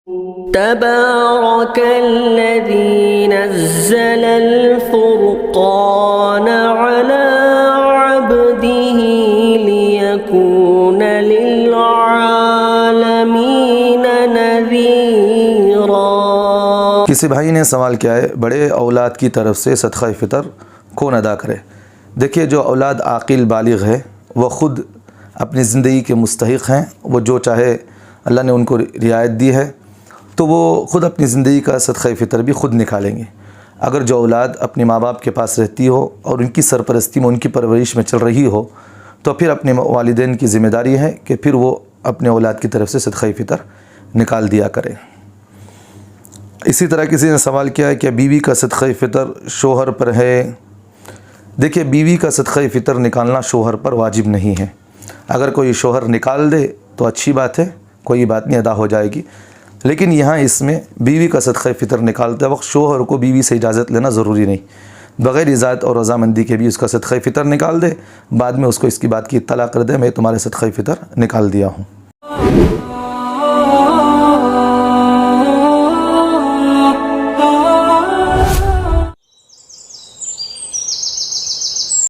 تبارك الذي نزل الفرقان على عبده ليكون للعالمين نذيرا۔ کسی بھائی نے سوال کیا ہے بڑے اولاد کی طرف سے صدقہ فطر کون ادا کرے؟ دیکھیے، جو اولاد عاقل بالغ ہے وہ خود اپنی زندگی کے مستحق ہیں، وہ جو چاہے اللہ نے ان کو رعایت دی ہے تو وہ خود اپنی زندگی کا صدقہ فطر بھی خود نکالیں گے۔ اگر جو اولاد اپنے ماں باپ کے پاس رہتی ہو اور ان کی سرپرستی میں ان کی پرورش میں چل رہی ہو تو پھر اپنے والدین کی ذمہ داری ہے کہ پھر وہ اپنے اولاد کی طرف سے صدقہ فطر نکال دیا کریں۔ اسی طرح کسی نے سوال کیا ہے کہ بیوی کا صدقہ فطر شوہر پر ہے؟ دیکھیے، بیوی کا صدقہ فطر نکالنا شوہر پر واجب نہیں ہے۔ اگر کوئی شوہر نکال دے تو اچھی بات ہے، کوئی بات نہیں، ادا ہو جائے گی، لیکن یہاں اس میں بیوی کا صدقہ فطر نکالتے وقت شوہر کو بیوی سے اجازت لینا ضروری نہیں، بغیر اجازت اور رضامندی کے بھی اس کا صدقہ فطر نکال دے، بعد میں اس کو اس کی بات کی اطلاع کر دے میں تمہارے صدقہ فطر نکال دیا ہوں۔